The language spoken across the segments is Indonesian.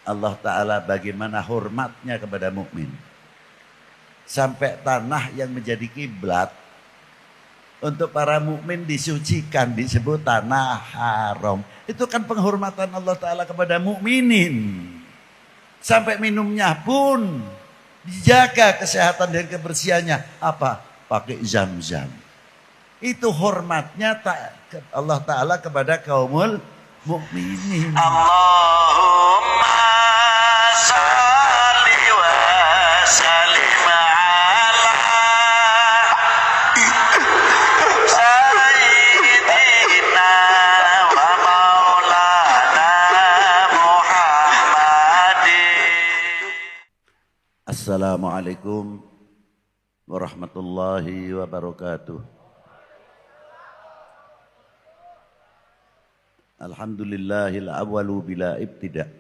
Allah Ta'ala bagaimana hormatnya kepada mukmin. Sampai tanah yang menjadi kiblat untuk para mukmin disucikan, disebut tanah haram. Itu kan penghormatan Allah Ta'ala kepada mukminin. Sampai minumnya pun dijaga kesehatan dan kebersihannya. Apa? Pakai zam-zam. Itu hormatnya Allah Ta'ala kepada kaumul mukminin. Allahumma salli wa sallim ala sayyidina wa maulana Muhammadin. Assalamualaikum warahmatullahi wabarakatuh. Alhamdulillahil awwalu bila ibtida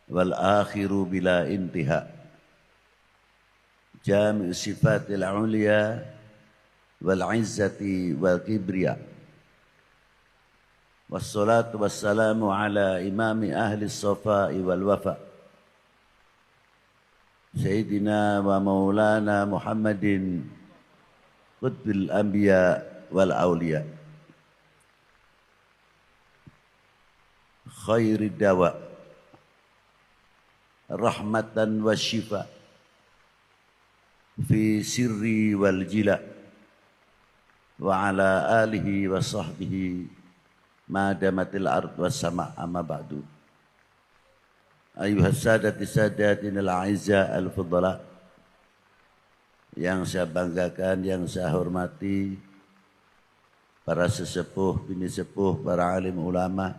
wal akhiru bila intiha. Jami'u sifatil ulia wal izzati wal kibriya. Wassalatu wassalamu ala imami ahli safai wal wafa. Sayyidina wa maulana Muhammadin qutbil anbiya wal awliya. Khairid dawa rahmatan wa syifa fi sirri wal jila wa ala alihi wa sahbihi ma damatil ard was sama' amma ba'du. Ayuhas sadati sadatin al-aizza al-fudala, yang saya banggakan, yang saya hormati, para sesepuh, bini sepuh, para alim ulama,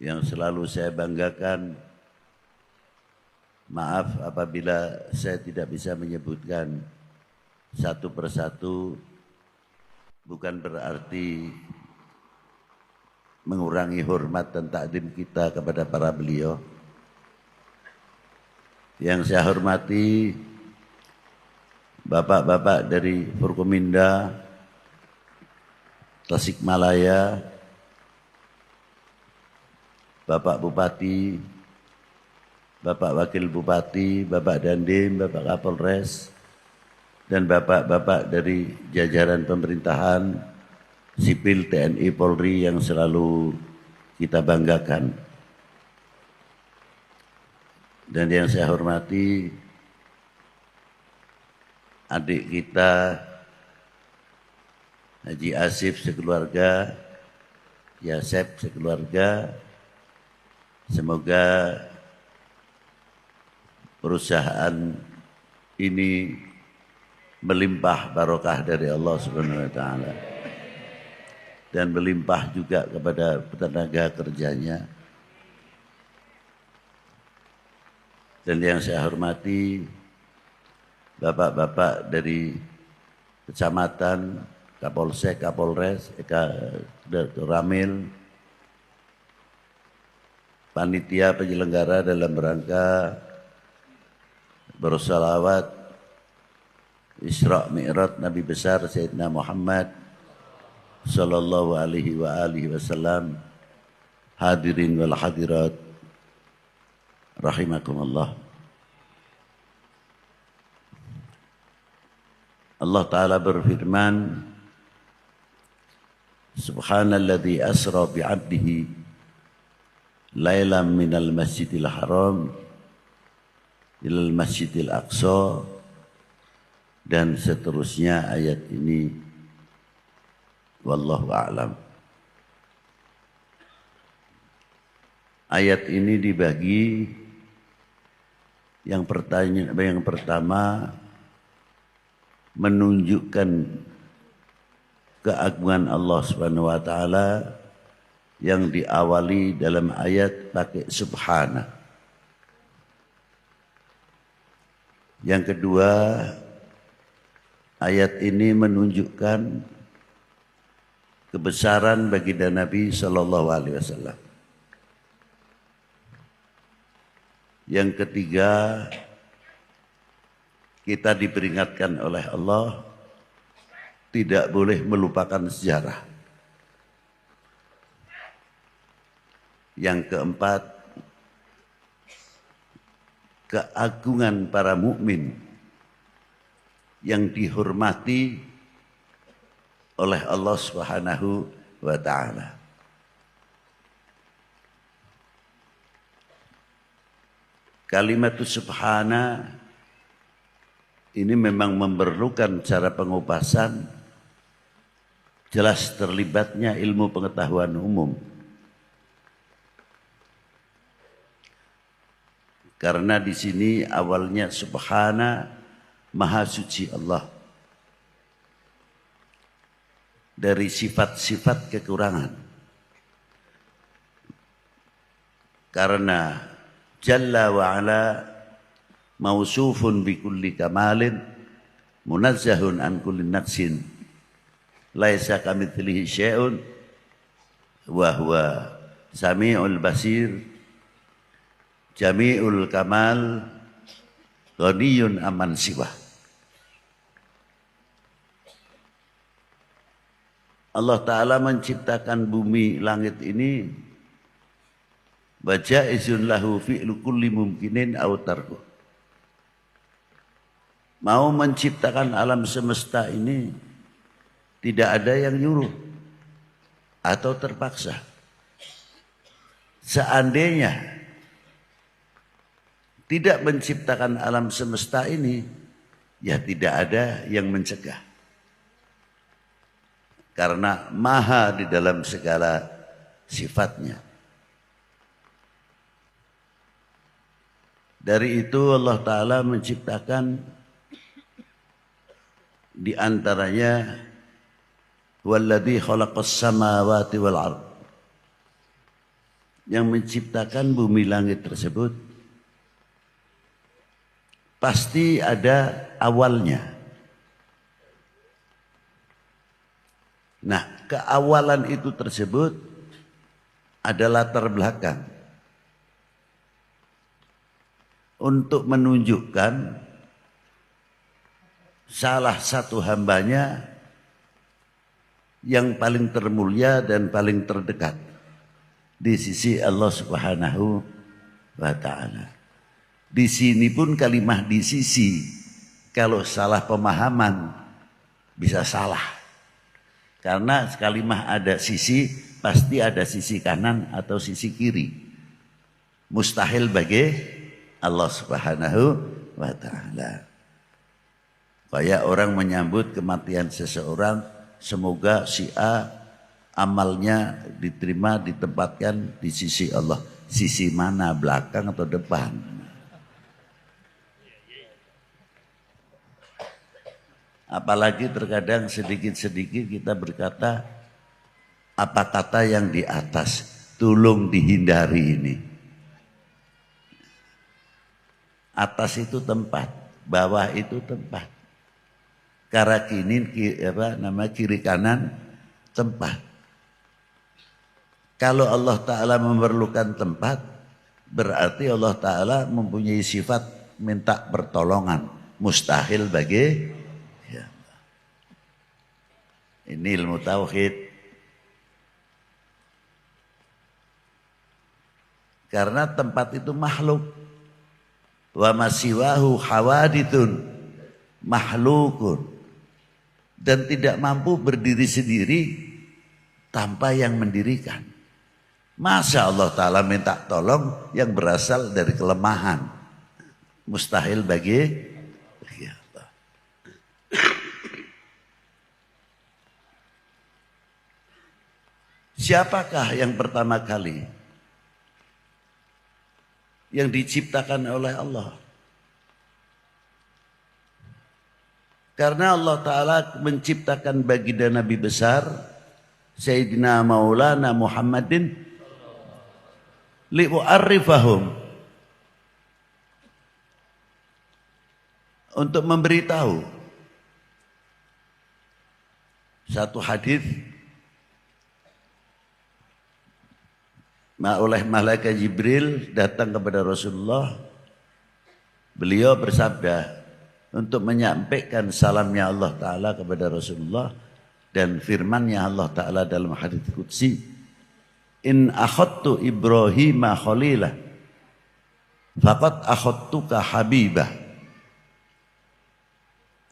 yang selalu saya banggakan. Maaf apabila saya tidak bisa menyebutkan satu persatu, bukan berarti mengurangi hormat dan takdim kita kepada para beliau. Yang saya hormati bapak-bapak dari Forkominda, Tasikmalaya, Bapak Bupati, Bapak Wakil Bupati, Bapak Dandim, Bapak Kapolres, dan bapak-bapak dari jajaran pemerintahan, sipil, TNI, Polri yang selalu kita banggakan. Dan yang saya hormati adik kita Haji Asif sekeluarga, Yasep sekeluarga. Semoga perusahaan ini melimpah barokah dari Allah Subhanahu wa taala dan melimpah juga kepada tenaga kerjanya. Dan yang saya hormati bapak-bapak dari kecamatan, Kapolsek, Kapolres, Ramil, panitia penyelenggara dalam rangka bersolawat Isra Mi'raj Nabi besar Sayyidina Muhammad sallallahu alaihi wa alihi wasallam. Hadirin wal hadirat rahimakumullah. Allah Ta'ala berfirman, Subhanalladzi asra bi'abdihi lailam minal masjidil haram ilal masjidil aqsa, dan seterusnya ayat ini. Wallahu a'lam. Ayat ini dibagi, yang pertama menunjukkan keagungan Allah Subhanahu wa taala yang diawali dalam ayat pakai subhana. Yang kedua, ayat ini menunjukkan kebesaran baginda Nabi sallallahu alaihi wasallam. Yang ketiga, kita diperingatkan oleh Allah tidak boleh melupakan sejarah. Yang keempat, keagungan para mukmin yang dihormati oleh Allah Subhanahu wa taala. Kalimat subhana ini memang memerlukan cara pengupasan, jelas terlibatnya ilmu pengetahuan umum. Karena di sini awalnya subhana, maha suci Allah dari sifat-sifat kekurangan. Karena Jalla wa ala mausufun bi kulli kamalin munazzahun an kulli naqsin laisa kamitslihi syai'un wa huwa samiul basir jami'ul kamal ghaniyun aman siwa. Allah Ta'ala menciptakan bumi langit ini Bajaizun lahu fi'lu kulli mumkinin aw tarku. Mau menciptakan alam semesta ini tidak ada yang nyuruh atau terpaksa. Seandainya tidak menciptakan alam semesta ini, ya tidak ada yang mencegah. Karena maha di dalam segala sifatnya. Dari itu Allah Ta'ala menciptakan di antaranya walladzi khalaqas samawati wal ardh, yang menciptakan bumi langit tersebut pasti ada awalnya. Nah, keawalan itu tersebut adalah latar belakang untuk menunjukkan salah satu hambanya yang paling termulia dan paling terdekat di sisi Allah Subhanahu wa taala. Di sini pun kalimah di sisi, kalau salah pemahaman bisa salah. Karena kalimah ada sisi, pasti ada sisi kanan atau sisi kiri. Mustahil bagi Allah Subhanahu wa ta'ala. Kayak orang menyambut kematian seseorang, semoga si A amalnya diterima, ditempatkan di sisi Allah. Sisi mana, belakang atau depan? Apalagi terkadang sedikit-sedikit kita berkata, apa kata yang di atas, tolong dihindari ini. Atas itu tempat, bawah itu tempat. Kanan kiri kanan tempat. Kalau Allah Ta'ala memerlukan tempat, berarti Allah Ta'ala mempunyai sifat minta pertolongan. Mustahil bagi ya. Ini ilmu tauhid. Karena tempat itu makhluk. Wa masiwahu hawadithun mahlukun, dan tidak mampu berdiri sendiri tanpa yang mendirikan. Masa Allah Ta'ala minta tolong yang berasal dari kelemahan? Mustahil bagi Allah. Siapakah yang pertama kali yang diciptakan oleh Allah? Karena Allah Ta'ala menciptakan baginda Nabi besar Sayyidina Maulana Muhammadin li'u'arrifahum, untuk memberitahu satu hadis oleh malaikat Jibril datang kepada Rasulullah. Beliau bersabda untuk menyampaikan salamnya Allah Ta'ala kepada Rasulullah dan firmannya Allah Ta'ala dalam hadits qudsi, In akhadtu Ibrahima khalila faqad akhadtuka habibah.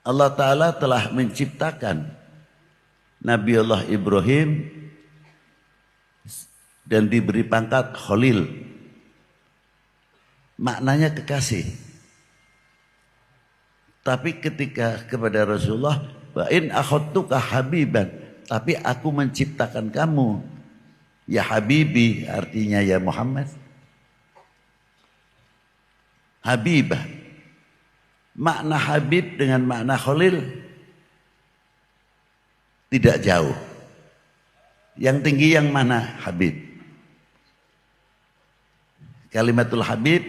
Allah Ta'ala telah menciptakan Nabi Allah Ibrahim dan diberi pangkat Khalil. Maknanya kekasih. Tapi ketika kepada Rasulullah, wa in akhadtuka habiban, tapi aku menciptakan kamu ya habibi, artinya ya Muhammad. Habibah. Makna habib dengan makna Khalil tidak jauh. Yang tinggi yang mana? Habib. Kalimatul Habib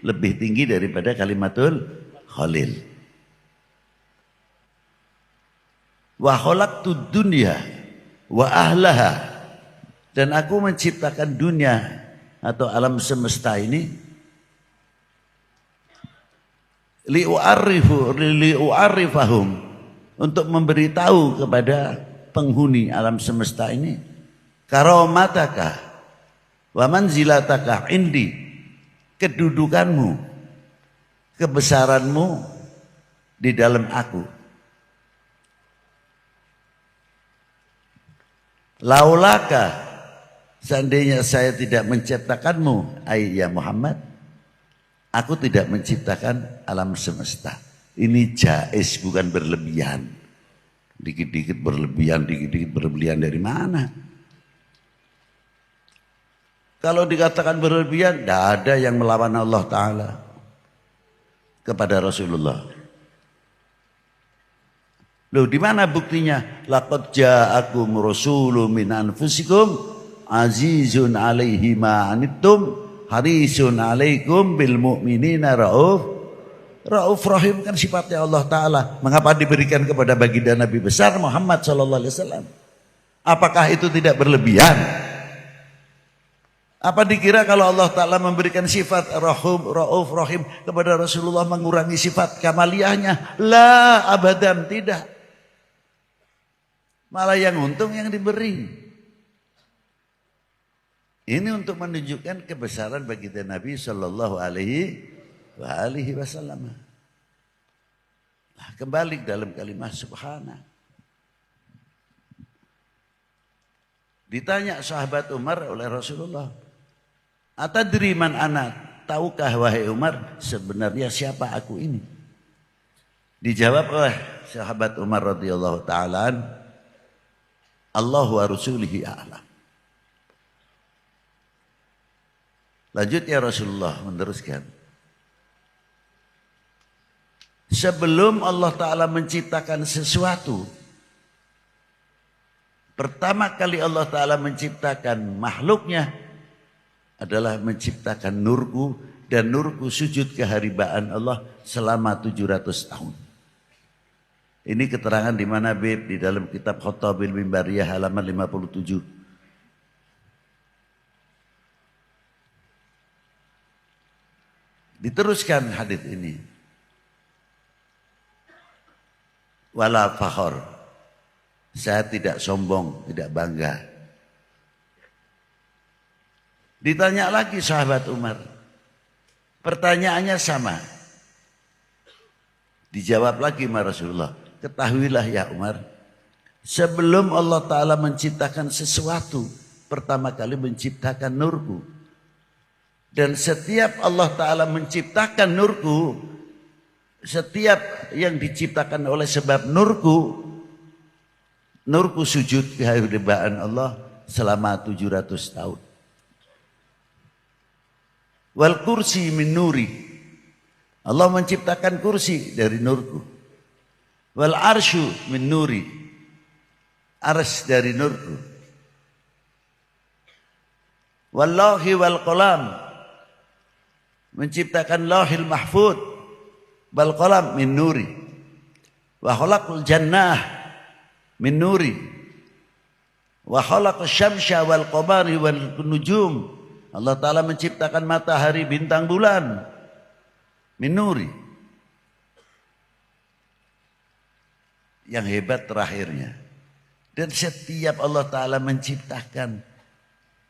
lebih tinggi daripada kalimatul Khalil. Wa khalaqtud dunya wa ahlaha, dan aku menciptakan dunia atau alam semesta ini li'u'arrifahum, untuk memberitahu kepada penghuni alam semesta ini karamataka wa manzilataka indi, kedudukanmu, kebesaranmu di dalam aku. Laulaka, seandainya saya tidak menciptakanmu, ya Muhammad, aku tidak menciptakan alam semesta. Ini jaiz, bukan berlebihan. Dikit-dikit berlebihan, dikit-dikit berlebihan dari mana? Kalau dikatakan berlebihan, tidak ada yang melawan Allah Ta'ala kepada Rasulullah. Loh, di mana buktinya? Laqad ja'akum rasulun min anfusikum azizun 'alaihi ma anittum harisun 'alaikum bil mu'minina rauf rahim, kan sifatnya Allah Ta'ala. Mengapa diberikan kepada baginda Nabi besar Muhammad sallallahu alaihi wasallam? Apakah itu tidak berlebihan? Apa dikira kalau Allah Ta'ala memberikan sifat rauf rahim kepada Rasulullah mengurangi sifat kamaliyahnya? La, abadan, tidak. Malah yang untung yang diberi. Ini untuk menunjukkan kebesaran baginda Nabi sallallahu alaihi wasallam. Nah, kembali dalam kalimat subhana. Ditanya sahabat Umar oleh Rasulullah, atadri man ana, tahukah wahai Umar sebenarnya siapa aku ini? Dijawab oleh sahabat Umar radhiyallahu ta'ala, Allah wa rasulihi a'lam. Lanjutnya Rasulullah meneruskan, sebelum Allah Ta'ala menciptakan sesuatu, pertama kali Allah Ta'ala menciptakan makhluknya adalah menciptakan nurku, dan nurku sujud keharibaan Allah selama 700 tahun. Ini keterangan di mana, Bib? Di dalam kitab Khotabil Mimbariyah halaman 57. Diteruskan hadis ini. Wala fakhor. Saya tidak sombong, tidak bangga. Ditanya lagi sahabat Umar. Pertanyaannya sama. Dijawab lagi sama Rasulullah. Ketahuilah ya Umar, sebelum Allah Ta'ala menciptakan sesuatu, pertama kali menciptakan nurku. Dan setiap Allah Ta'ala menciptakan nurku, setiap yang diciptakan oleh sebab nurku, nurku sujud kehadiran Allah selama 700 tahun. Wal kursi min nuri, Allah menciptakan kursi dari nurku. Wal arsyu min nuri, ars dari nurku. Wallahi wal qalam, menciptakan lauhil mahfud, wal qalam min nuri. Wa khalaqul jannah min nuri. Wa khalaqus syamsa wal qamari wal nujum, Allah Ta'ala menciptakan matahari, bintang, bulan min nuri. Yang hebat terakhirnya, dan setiap Allah Ta'ala menciptakan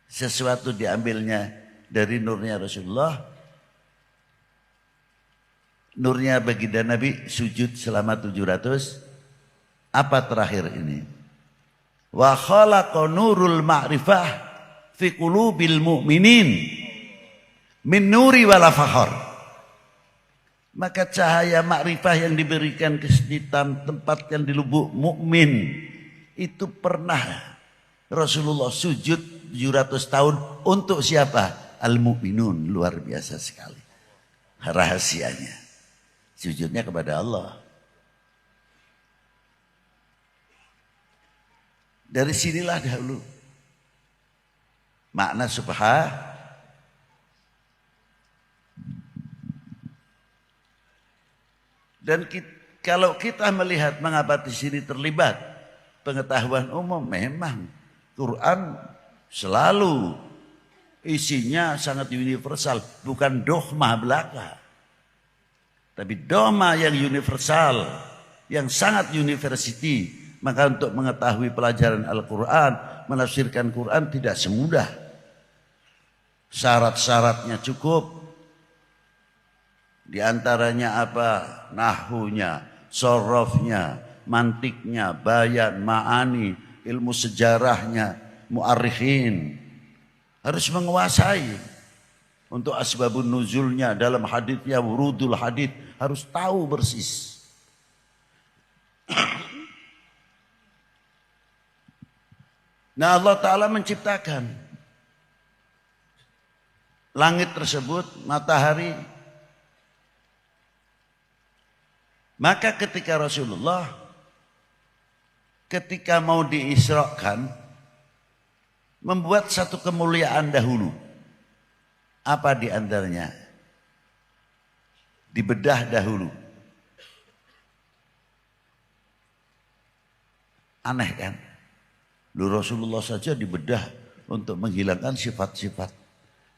sesuatu diambilnya dari nurnya Rasulullah. Nurnya baginda Nabi sujud selama 700. Apa terakhir ini? Wa khalaqa nurul ma'rifah fi qulubil mu'minin min nuri wala fakhar. Maka cahaya makrifah yang diberikan kesulitan tempatkan di lubuk mukmin itu pernah Rasulullah sujud 700 tahun untuk siapa? Al-mu'minun. Luar biasa sekali rahasianya. Sujudnya kepada Allah. Dari sinilah dahulu makna subhah. Dan kalau kita melihat mengapa di sini terlibat pengetahuan umum, memang Quran selalu isinya sangat universal, bukan dogma belaka. Tapi dogma yang universal, yang sangat university. Maka untuk mengetahui pelajaran Al-Quran, menafsirkan Quran tidak semudah. Syarat-syaratnya cukup. Di antaranya apa? Nahwunya, sorofnya, mantiknya, bayan, ma'ani, ilmu sejarahnya, mu'arikhin. Harus menguasai. Untuk asbabun nuzulnya dalam haditsnya, wurudul hadits, harus tahu persis. Nah, Allah Ta'ala menciptakan langit tersebut, matahari. Maka ketika Rasulullah ketika mau diisrakan membuat satu kemuliaan dahulu. Apa di antaranya? Dibedah dahulu. Aneh kan? Rasulullah saja dibedah untuk menghilangkan sifat-sifat.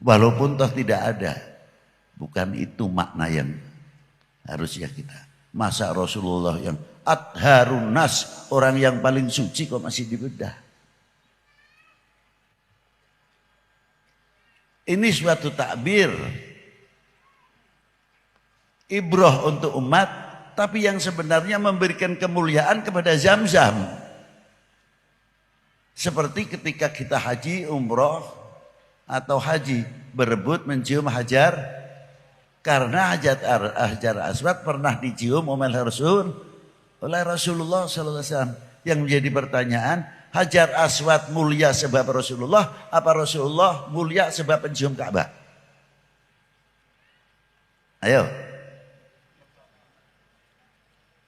Walaupun toh tidak ada. Bukan itu makna yang harusnya kita. Masa Rasulullah yang atharun nas, orang yang paling suci kok masih dibedah. Ini suatu takbir. Ibrah untuk umat, tapi yang sebenarnya memberikan kemuliaan kepada Zam-Zam. Seperti ketika kita haji, umroh, atau haji, berebut mencium hajar. Karena Hajar Aswad pernah dicium oleh Rasulullah SAW. Yang menjadi pertanyaan, Hajar Aswad mulia sebab Rasulullah, apa Rasulullah mulia sebab pencium Ka'bah? Ayo.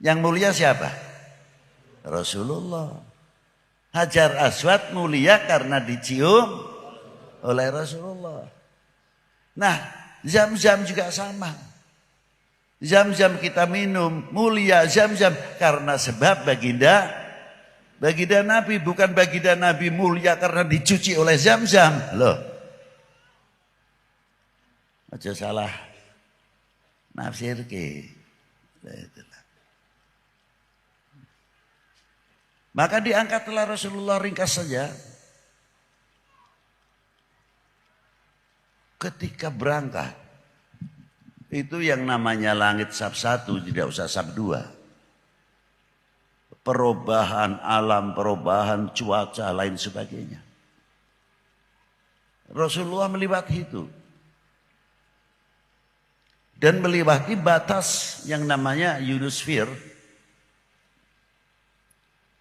Yang mulia siapa? Rasulullah. Hajar Aswad mulia karena dicium oleh Rasulullah. Nah, Zam-Zam juga sama. Zam-Zam kita minum, mulia Zam-Zam karena sebab baginda Nabi, bukan baginda Nabi mulia karena dicuci oleh Zam-Zam. Loh. Aja salah nafsir ke. Maka diangkatlah Rasulullah, ringkas saja. Ketika berangkat, itu yang namanya langit sab 1, tidak usah sab 2. Perubahan alam, perubahan cuaca, lain sebagainya. Rasulullah melewati itu. Dan melewati batas yang namanya ionosfer.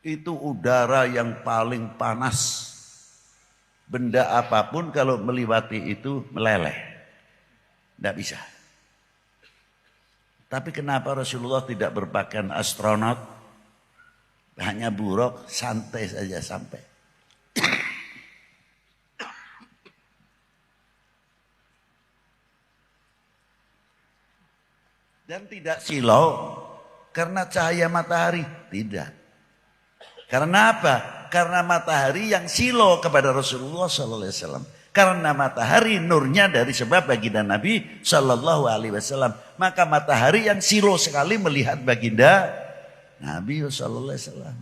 Itu udara yang paling panas. Benda apapun kalau melewati itu meleleh. Tidak bisa. Tapi kenapa Rasulullah tidak berpakaian astronot? Hanya buruk, santai saja sampai. Dan tidak silau karena cahaya matahari. Tidak. Karena apa? Karena matahari yang silau kepada Rasulullah SAW. Karena matahari nurnya dari sebab baginda Nabi SAW. Maka matahari yang silau sekali melihat baginda Nabi SAW.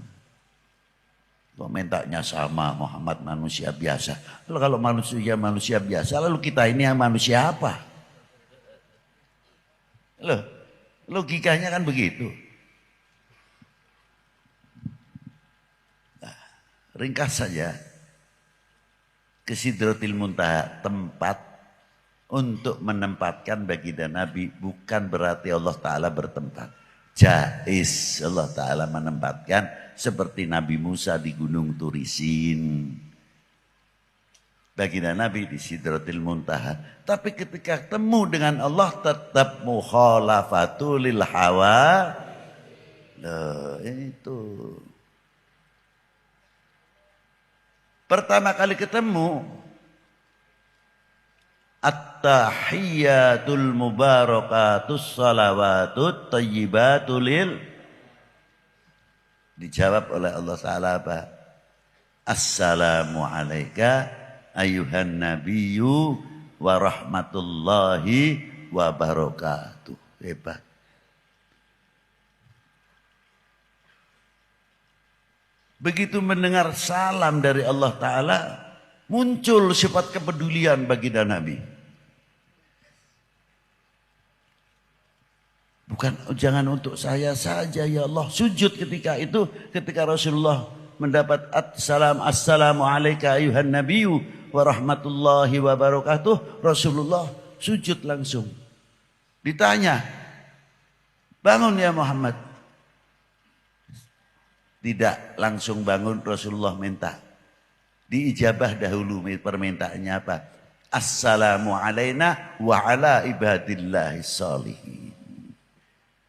Kok mintanya sama Muhammad manusia biasa. Lalu kalau manusia biasa, lalu kita ini yang manusia apa? Loh, logikanya kan begitu. Nah, ringkas saja. Ke Sidratil Muntaha, tempat untuk menempatkan baginda Nabi, bukan berarti Allah Ta'ala bertempat. Jais Allah Ta'ala menempatkan seperti Nabi Musa di Gunung Turisin. Baginda Nabi di Sidratil Muntaha. Tapi ketika ketemu dengan Allah tetap mukhalafatul lil hawa. Loh, itu. Pertama kali ketemu At-tahiyyatul mubarakatus salawatut tayyibatul lil. Dijawab oleh Allah Ta'ala apa? Assalamu alayka ayuhan nabiyyu wa rahmatullahi wa barakatuh. Hebat. Begitu mendengar salam dari Allah Ta'ala, muncul sifat kepedulian baginda Nabi. Bukan, jangan untuk saya saja ya Allah. Sujud ketika itu, ketika Rasulullah mendapat assalamu alayka ayuhan nabiyyu wa rahmatullahi wa barakatuh. Rasulullah sujud langsung. Ditanya, bangun ya Muhammad. Tidak langsung bangun, Rasulullah minta. Diijabah dahulu permintaannya apa? Assalamu alayna wa ala ibadillahi sholihin.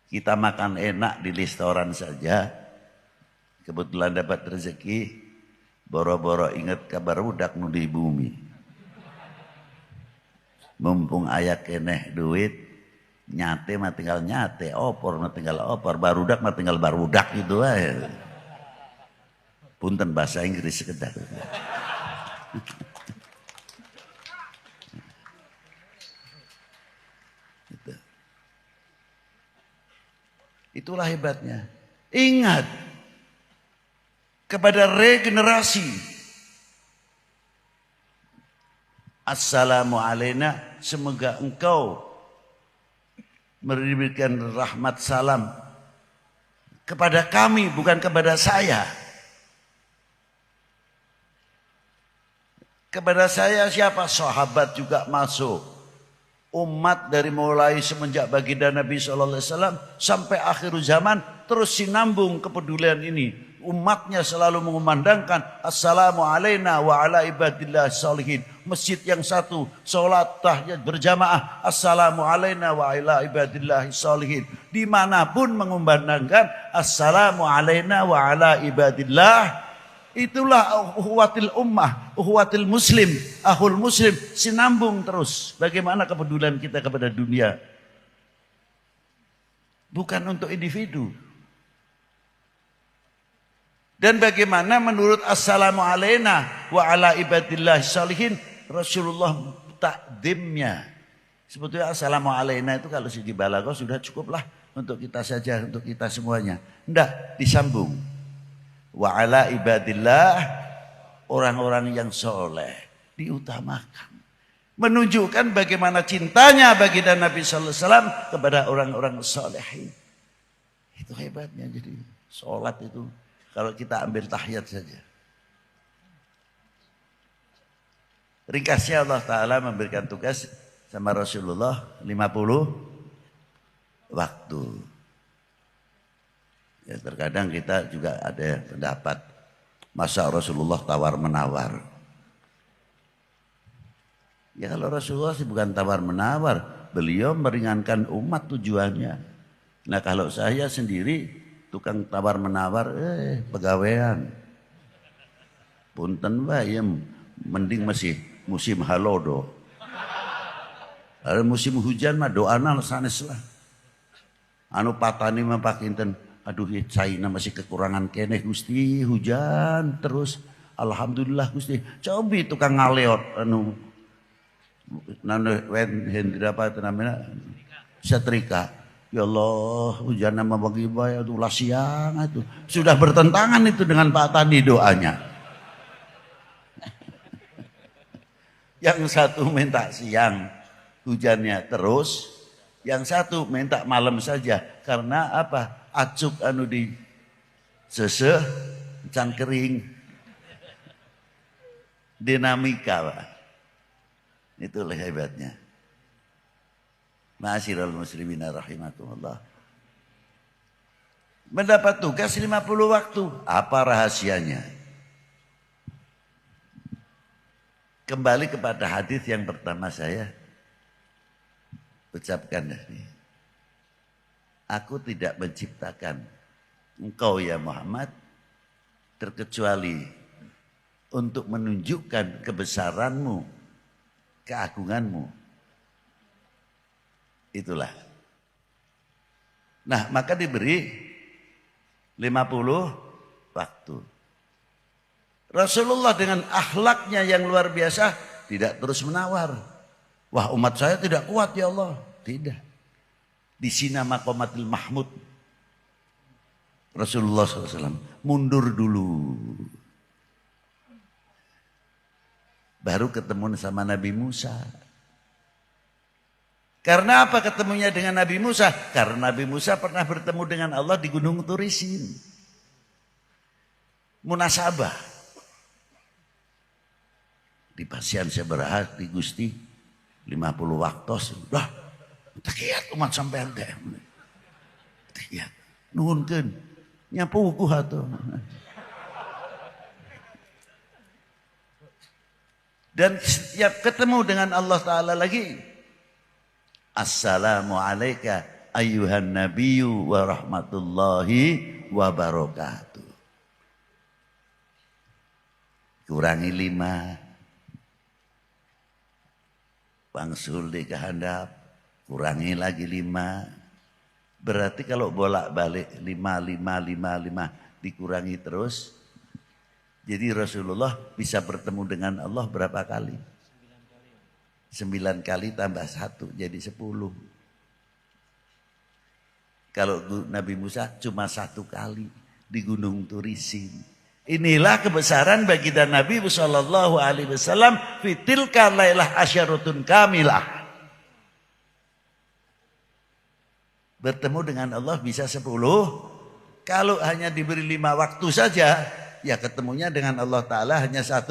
Kita makan enak di restoran saja. Kebetulan dapat rezeki. Boro-boro ingat kabar budak nu di bumi. Mumpung aya keneh duit. Nyate mah tinggal nyate. Opor mah tinggal opor. Barudak mah tinggal barudak gitu aja. Punten bahasa Inggris sekedar. Itulah hebatnya. Ingat kepada regenerasi. Assalamu alayna, semoga engkau memberikan rahmat salam kepada kami, bukan kepada saya. Kepada saya siapa? Sahabat juga masuk. Umat dari mulai semenjak baginda Nabi SAW sampai akhir zaman terus sinambung kepedulian ini. Umatnya selalu mengumandangkan Assalamu alayna wa ala ibadillah sholihin. Masjid yang satu, sholat tahiyat berjamaah Assalamu alayna wa ala ibadillah sholihin. Dimanapun mengumandangkan Assalamu alayna wa ala ibadillah. Itulah uhuwatil ummah, uhuwatil muslim, ahul muslim, sinambung terus. Bagaimana kepedulian kita kepada dunia? Bukan untuk individu. Dan bagaimana menurut assalamu alayna wa ala ibadillah sholihin, Rasulullah takdimnya. Sebetulnya assalamu alayna itu kalau segi balaghah sudah cukuplah untuk kita saja, untuk kita semuanya. Enggak, disambung. Wa ala ibadillah, orang-orang yang soleh diutamakan. Menunjukkan bagaimana cintanya baginda Nabi sallallahu alaihi wasallam kepada orang-orang solehin. Itu hebatnya. Jadi sholat itu kalau kita ambil tahiyat saja. Ringkasnya Allah Ta'ala memberikan tugas sama Rasulullah 50 waktu. Ya, terkadang kita juga ada pendapat masa Rasulullah tawar-menawar. Ya kalau Rasulullah sih bukan tawar-menawar, beliau meringankan umat tujuannya. Nah kalau saya sendiri tukang tawar-menawar, pegawaian. Punten wae, mending masih musim halodo. Ada musim hujan mah doana sanes lah. Anu patani mah pakinten. Aduh ya China masih kekurangan keneh Gusti, hujan terus. Alhamdulillah Gusti. Cobi tukang ngaleot anu nanu wen hendra apa itu namanya? Setrika. Ya Allah, hujan nama bagi bayar itu ulah siang itu. Sudah bertentangan itu dengan Pak Tani doanya. Yang satu minta siang, hujannya terus. Yang satu minta malam saja. Karena apa? Acuk anu di seseh, can kering. Dinamika, Pak. Itulah hebatnya. Ma'asyiral muslimin rahimakumullah. Mendapat tugas 50 waktu. Apa rahasianya? Kembali kepada hadis yang pertama saya ucapkan tadi. Aku tidak menciptakan engkau ya Muhammad terkecuali untuk menunjukkan kebesaranmu, keagunganmu. Itulah. Nah, maka diberi 50 waktu. Rasulullah dengan akhlaknya yang luar biasa tidak terus menawar. Wah, umat saya tidak kuat ya Allah. Tidak. Di sina maqamatil mahmud. Rasulullah SAW mundur dulu. Baru ketemu sama Nabi Musa. Karena apa ketemunya dengan Nabi Musa? Karena Nabi Musa pernah bertemu dengan Allah di Gunung Turisin. Munasabah. Di pasian seberah di Gusti 50 waktu. Dah, tekiat umat sampean teh. Tekiat. Nuhunkeun. Nyapu ku atuh. Dan setiap ketemu dengan Allah Ta'ala lagi. Assalamu alayka ayyuhan nabiyyu wa rahmatullahi wa barakatuh. Kurangi 5. Bangsul di kehandap. Kurangi lagi 5. Berarti kalau bolak-balik 5 dikurangi terus. Jadi Rasulullah bisa bertemu dengan Allah berapa kali? 9 kali tambah 1 jadi 10. Kalau Nabi Musa cuma 1 kali di Gunung Turisin. Inilah kebesaran baginda Nabi sallallahu alaihi wasallam fitilka lailah asyaratun kamilah. Bertemu dengan Allah bisa 10. Kalau hanya diberi 5 waktu saja, ya ketemunya dengan Allah Ta'ala hanya 1.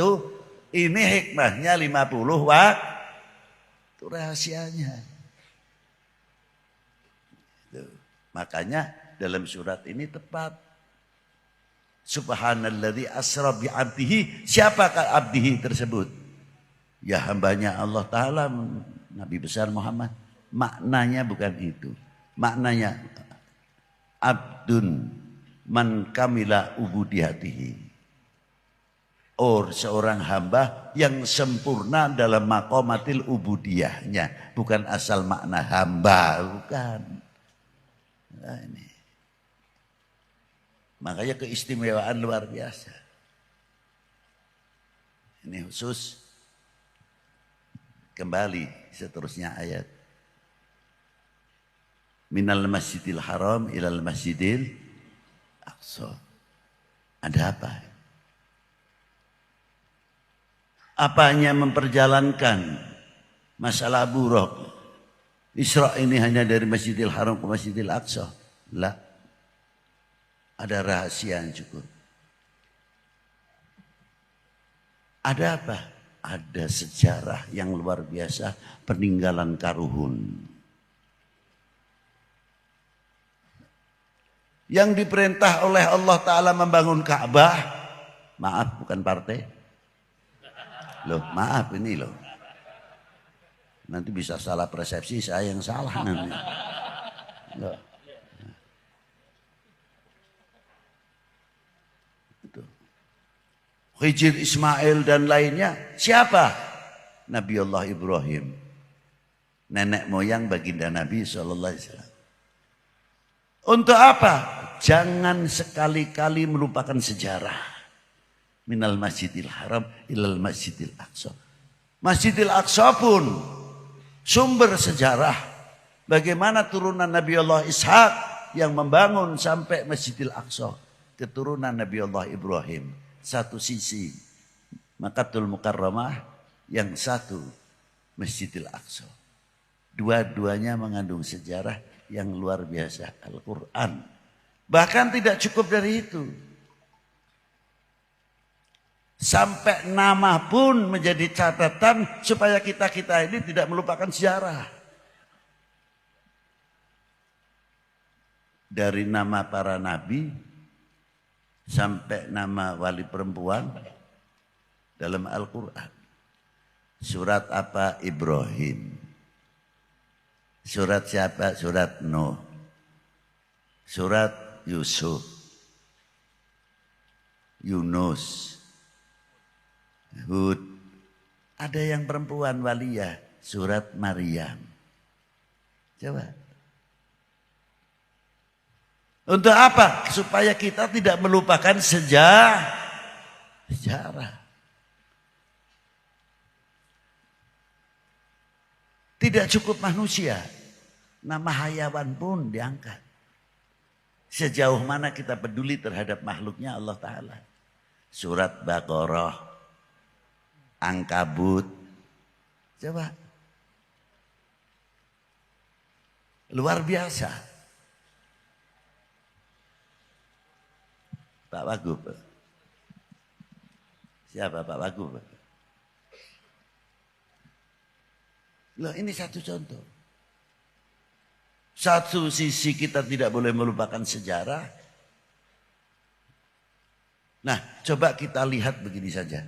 Ini hikmahnya 50 waktu. Itu rahasianya. Makanya dalam surat ini tepat. Subhanalladzi asra bi'abdihi. Siapakah abdihi tersebut? Ya hambanya Allah Ta'ala. Nabi besar Muhammad. Maknanya bukan itu. Maknanya abdun man kamila ubudiyatihi. Seorang hamba yang sempurna dalam maqamatil ubudiyahnya. Bukan asal makna hamba. Bukan. Nah, ini. Makanya keistimewaan luar biasa. Ini khusus. Kembali seterusnya ayat. Minal masjidil haram ilal masjidil aqsa. Ada apa? Apanya memperjalankan masalah buruk. Isra ini hanya dari Masjidil Haram ke Masjidil Aqsa. Lah. Ada rahasia yang cukup. Ada apa? Ada sejarah yang luar biasa peninggalan Karuhun. Yang diperintah oleh Allah Ta'ala membangun Ka'bah. Maaf bukan partai. Loh maaf ini loh. Nanti bisa salah persepsi saya yang salah nanti. Loh. Itu. Khidr Ismail dan lainnya. Siapa? Nabi Allah Ibrahim. Nenek moyang baginda Nabi SAW. Untuk apa? Jangan sekali-kali melupakan sejarah. Minal masjidil haram ilal masjidil aqsa. Masjidil aqsa pun sumber sejarah Bagaimana turunan Nabi Allah Ishak yang membangun sampai Masjidil Aqsa. Keturunan Nabi Allah Ibrahim. Satu sisi Makkatul Mukarramah, yang satu Masjidil Aqsa. Dua-duanya mengandung sejarah yang luar biasa. Al-Quran. Bahkan tidak cukup dari itu. Sampai nama pun menjadi catatan supaya kita-kita ini tidak melupakan sejarah. Dari nama para nabi sampai nama wali perempuan dalam Al-Quran. Surat apa? Ibrahim. Surat siapa? Surat Nuh. Surat Yusuf. Yunus. Hud. Ada yang perempuan waliyah. Surat Maryam. Coba. Untuk apa? Supaya kita tidak melupakan sejarah. Tidak cukup manusia. Nama hayawan pun diangkat. Sejauh mana kita peduli terhadap makhluknya Allah Ta'ala. Surat Baqarah. Ankabut. Coba. Luar biasa. Pak Wagub. Siapa Pak Wagub? Loh, ini satu contoh. Satu sisi kita tidak boleh melupakan sejarah. Nah, coba kita lihat begini saja.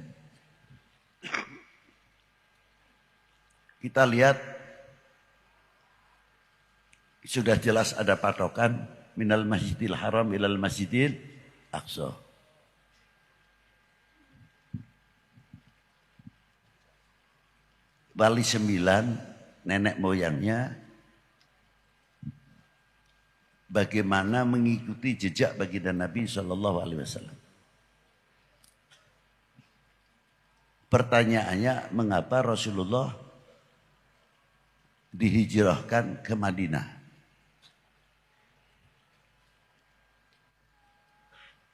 Kita lihat sudah jelas ada patokan minal masjidil haram ilal masjidil aqsa. Wali 9 nenek moyangnya bagaimana mengikuti jejak baginda Nabi SAW. Pertanyaannya, mengapa Rasulullah dihijrahkan ke Madinah?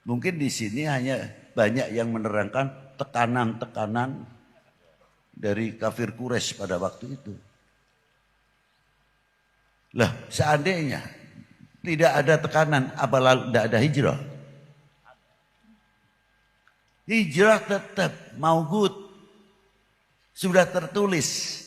Mungkin di sini hanya banyak yang menerangkan tekanan-tekanan dari kafir Quraisy pada waktu itu. Lah, seandainya tidak ada tekanan, apa lalu tidak ada hijrah? Hijrah tetap maujud. Sudah tertulis.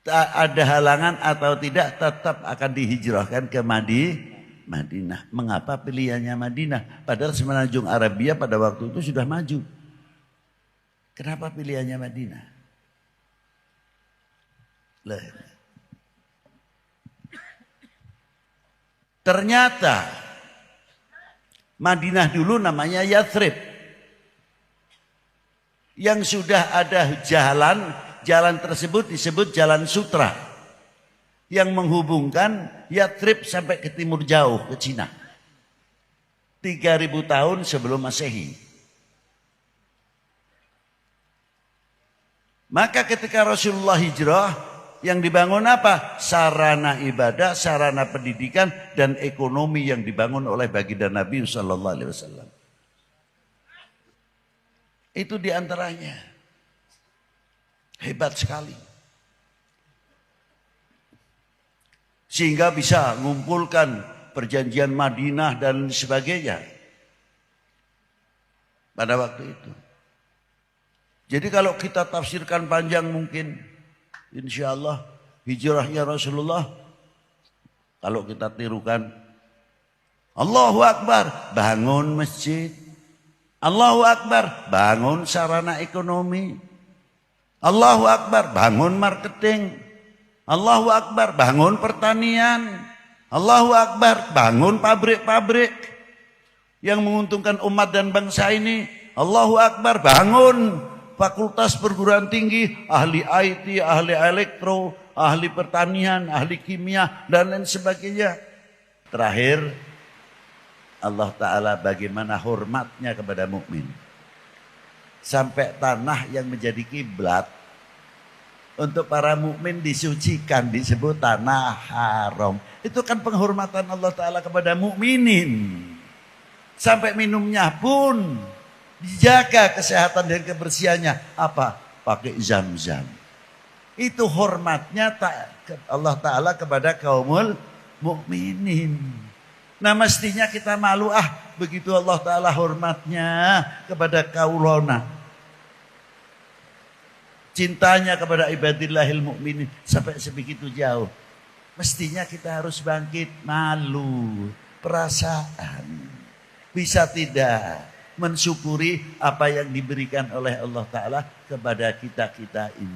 Tak ada halangan atau tidak, tetap akan dihijrahkan ke Madinah. Mengapa pilihannya Madinah? Padahal semenanjung Arabia pada waktu itu sudah maju. Kenapa pilihannya Madinah? Lah. Ternyata Madinah dulu namanya Yathrib. Yang sudah ada jalan tersebut disebut Jalan Sutra. Yang menghubungkan Yathrib sampai ke timur jauh, ke Cina. 3000 tahun sebelum Masehi. Maka ketika Rasulullah hijrah, yang dibangun apa? Sarana ibadah, sarana pendidikan, dan ekonomi yang dibangun oleh baginda Nabi SAW. Itu diantaranya. Hebat sekali. Sehingga bisa mengumpulkan perjanjian Madinah dan sebagainya. Pada waktu itu. Jadi kalau kita tafsirkan panjang mungkin. Insya Allah hijrahnya Rasulullah. Kalau kita tirukan. Allahu Akbar, bangun masjid. Allahu Akbar, bangun sarana ekonomi. Allahu Akbar, bangun marketing. Allahu Akbar, bangun pertanian. Allahu Akbar, bangun pabrik-pabrik yang menguntungkan umat dan bangsa ini. Allahu Akbar, bangun fakultas perguruan tinggi, ahli IT, ahli elektro, ahli pertanian, ahli kimia, dan lain sebagainya. Terakhir, Allah Ta'ala bagaimana hormatnya kepada mukmin. Sampai tanah yang menjadi kiblat untuk para mukmin disucikan, disebut tanah haram. Itu kan penghormatan Allah Ta'ala kepada mukminin. Sampai minumnya pun dijaga kesehatan dan kebersihannya. Apa? Pakai zam-zam. Itu hormatnya Allah Ta'ala kepada kaumul mukminin. Nah mestinya kita malu, begitu Allah Ta'ala hormatnya kepada kaulona. Cintanya kepada ibadillahil mukminin sampai sebegitu jauh. Mestinya kita harus bangkit malu, perasaan. Bisa tidak mensyukuri apa yang diberikan oleh Allah Ta'ala kepada kita-kita ini.